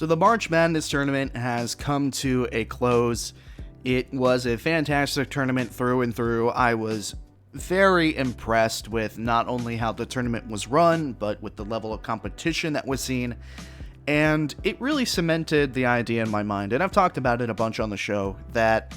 So the March Madness tournament has come to a close. It was a fantastic tournament through and through. I was very impressed with not only how the tournament was run, but with the level of competition that was seen. And it really cemented the idea in my mind, and I've talked about it a bunch on the show, that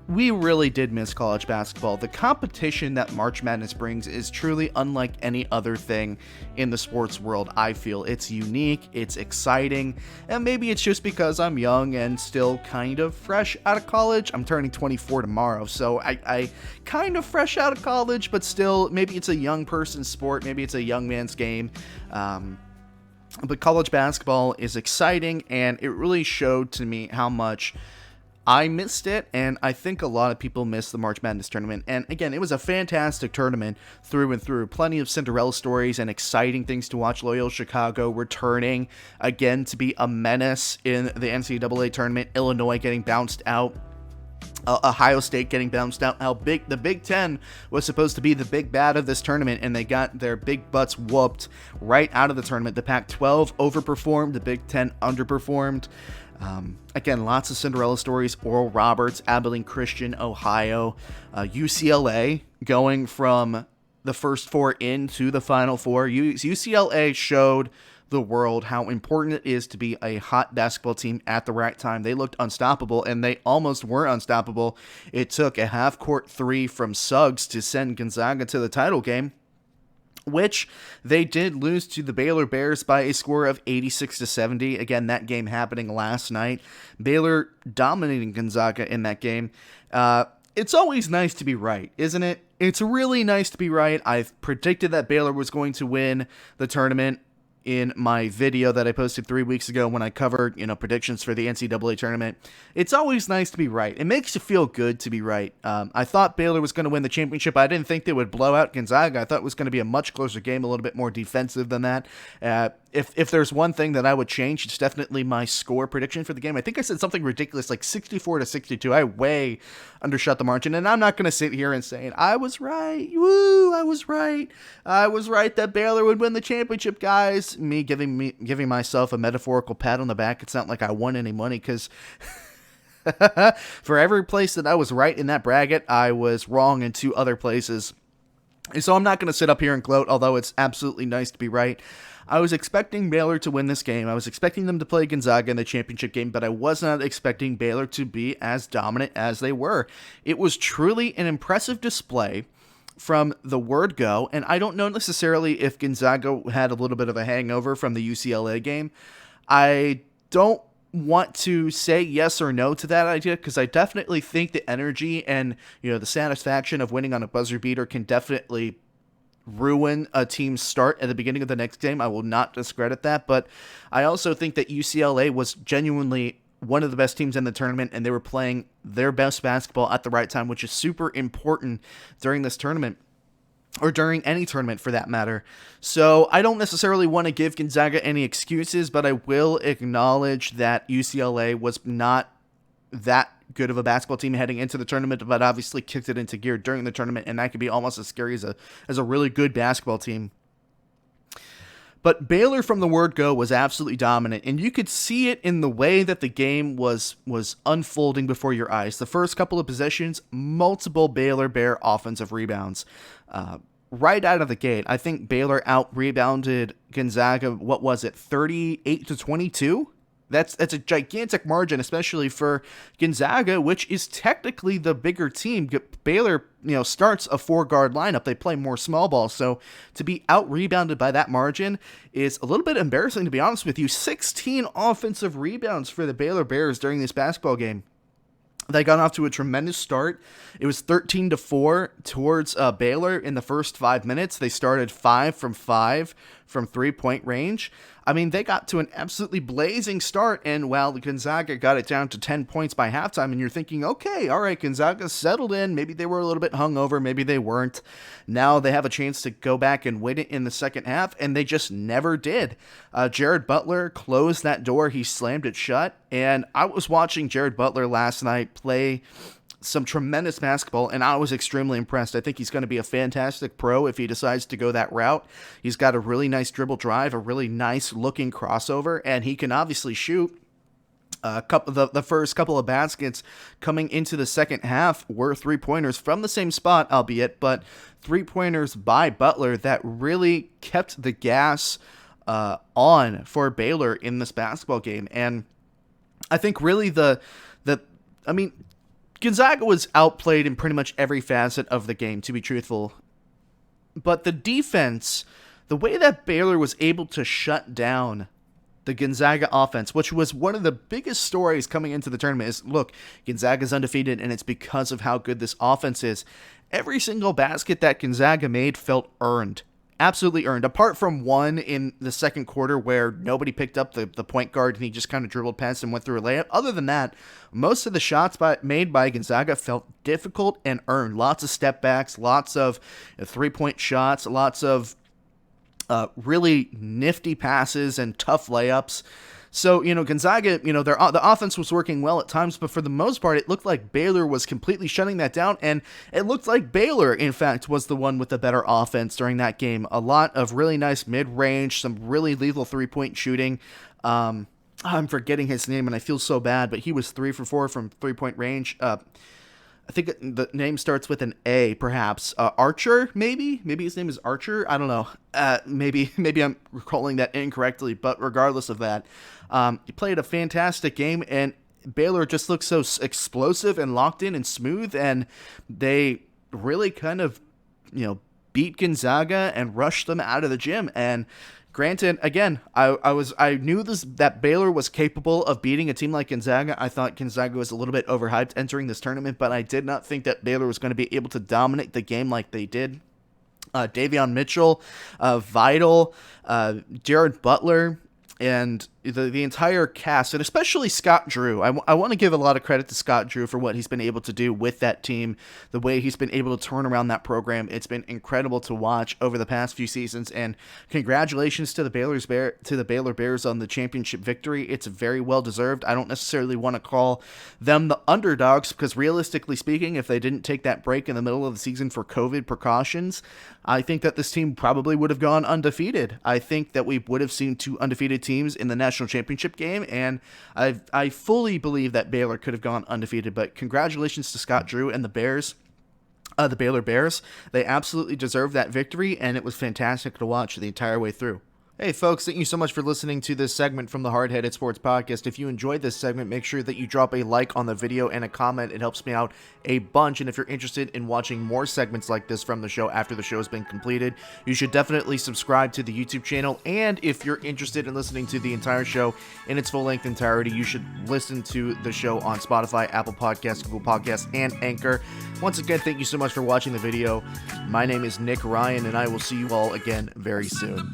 we really did miss college basketball. The competition that March Madness brings is truly unlike any other thing in the sports world. I feel it's unique, it's exciting, and maybe it's just because I'm young and still kind of fresh out of college. I'm turning 24 tomorrow, so I kind of fresh out of college, but still, maybe it's a young person's sport, maybe it's a young man's game. But college basketball is exciting, and it really showed to me how much I missed it, and I think a lot of people missed the March Madness tournament. And again, it was a fantastic tournament through and through. Plenty of Cinderella stories and exciting things to watch. Loyola Chicago returning again to be a menace in the NCAA tournament. Illinois getting bounced out. Ohio State getting bounced out. How big the Big Ten was supposed to be the big bad of this tournament, and they got their big butts whooped right out of the tournament. The Pac-12 overperformed. The Big Ten underperformed. Again, lots of Cinderella stories. Oral Roberts, Abilene Christian, Ohio, UCLA going from the first four into the Final Four. UCLA showed the world how important it is to be a hot basketball team at the right time. They looked unstoppable, and they almost were unstoppable. It took a half-court three from Suggs to send Gonzaga to the title game, which they did lose to the Baylor Bears by a score of 86-70. Again, that game happening last night. Baylor dominating Gonzaga in that game. It's always nice to be right, isn't it? It's really nice to be right. I've predicted that Baylor was going to win the tournament in my video that I posted 3 weeks ago when I covered, predictions for the NCAA tournament. It's always nice to be right. It makes you feel good to be right. I thought Baylor was going to win the championship. I didn't think they would blow out Gonzaga. I thought it was going to be a much closer game, a little bit more defensive than that. If there's one thing that I would change, it's definitely my score prediction for the game. I think I said something ridiculous like 64-62. I way undershot the margin, and I'm not going to sit here and say I was right. Woo, I was right. I was right that Baylor would win the championship, guys. Me giving myself a metaphorical pat on the back. It's not like I won any money, because for every place that I was right in that bracket, I was wrong in two other places. So I'm not going to sit up here and gloat, although it's absolutely nice to be right. I was expecting Baylor to win this game. I was expecting them to play Gonzaga in the championship game, but I was not expecting Baylor to be as dominant as they were. It was truly an impressive display from the word go, and I don't know necessarily if Gonzaga had a little bit of a hangover from the UCLA game. I don't want to say yes or no to that idea, because I definitely think the energy and the satisfaction of winning on a buzzer beater can definitely ruin a team's start at the beginning of the next game. I will not discredit that, but I also think that UCLA was genuinely one of the best teams in the tournament, and they were playing their best basketball at the right time, which is super important during this tournament, or during any tournament for that matter. So I don't necessarily want to give Gonzaga any excuses, but I will acknowledge that UCLA was not that good of a basketball team heading into the tournament, but obviously kicked it into gear during the tournament, and that could be almost as scary as a really good basketball team. But Baylor from the word go was absolutely dominant, and you could see it in the way that the game was unfolding before your eyes. The first couple of possessions, multiple Baylor Bear offensive rebounds. Right out of the gate, I think Baylor out-rebounded Gonzaga, 38-22? That's a gigantic margin, especially for Gonzaga, which is technically the bigger team. Baylor, starts a four-guard lineup. They play more small ball, so to be out-rebounded by that margin is a little bit embarrassing, to be honest with you. 16 offensive rebounds for the Baylor Bears during this basketball game. They got off to a tremendous start. It was 13-4 towards Baylor in the first 5 minutes. They started 5 from 5 from three-point range. I mean, they got to an absolutely blazing start, and while Gonzaga got it down to 10 points by halftime, and you're thinking, okay, all right, Gonzaga settled in. Maybe they were a little bit hungover. Maybe they weren't. Now they have a chance to go back and win it in the second half, and they just never did. Jared Butler closed that door. He slammed it shut, and I was watching Jared Butler last night play some tremendous basketball, and I was extremely impressed. I think he's going to be a fantastic pro if he decides to go that route. He's got a really nice dribble drive, a really nice looking crossover, and he can obviously shoot. The first couple of baskets coming into the second half were three-pointers from the same spot, albeit, but three-pointers by Butler that really kept the gas on for Baylor in this basketball game. And I think really Gonzaga was outplayed in pretty much every facet of the game, to be truthful. But the defense, the way that Baylor was able to shut down the Gonzaga offense, which was one of the biggest stories coming into the tournament, is, look, Gonzaga's undefeated, and it's because of how good this offense is. Every single basket that Gonzaga made felt earned. Absolutely earned, apart from one in the second quarter where nobody picked up the point guard and he just kind of dribbled past and went through a layup. Other than that, most of the shots made by Gonzaga felt difficult and earned. Lots of step backs, lots of three-point shots, lots of really nifty passes and tough layups. So, Gonzaga, the offense was working well at times, but for the most part, it looked like Baylor was completely shutting that down, and it looked like Baylor, in fact, was the one with the better offense during that game. A lot of really nice mid-range, some really lethal three-point shooting. I'm forgetting his name, and I feel so bad, but he was 3 for 4 from three-point range. I think the name starts with an A, perhaps. Archer, maybe? Maybe his name is Archer? I don't know. Maybe I'm recalling that incorrectly, but regardless of that, he played a fantastic game, and Baylor just looked so explosive and locked in and smooth, and they really kind of, beat Gonzaga and rushed them out of the gym. And granted, again, I knew that Baylor was capable of beating a team like Gonzaga. I thought Gonzaga was a little bit overhyped entering this tournament, but I did not think that Baylor was going to be able to dominate the game like they did. Davion Mitchell, Vital, Jared Butler, and the entire cast, and especially Scott Drew. I want to give a lot of credit to Scott Drew for what he's been able to do with that team, the way he's been able to turn around that program. It's been incredible to watch over the past few seasons, and congratulations to the Baylor Bears on the championship victory. It's very well deserved. I don't necessarily want to call them the underdogs, because realistically speaking, if they didn't take that break in the middle of the season for COVID precautions, I think that this team probably would have gone undefeated. I think that we would have seen two undefeated teams in the national championship game, and I fully believe that Baylor could have gone undefeated. But congratulations to Scott Drew and the Bears, the Baylor Bears. They absolutely deserved that victory, and it was fantastic to watch the entire way through. Hey folks, thank you so much for listening to this segment from the Hard-Headed Sports Podcast. If you enjoyed this segment, make sure that you drop a like on the video and a comment. It helps me out a bunch. And if you're interested in watching more segments like this from the show after the show has been completed, you should definitely subscribe to the YouTube channel. And if you're interested in listening to the entire show in its full-length entirety, you should listen to the show on Spotify, Apple Podcasts, Google Podcasts, and Anchor. Once again, thank you so much for watching the video. My name is Nick Ryan, and I will see you all again very soon.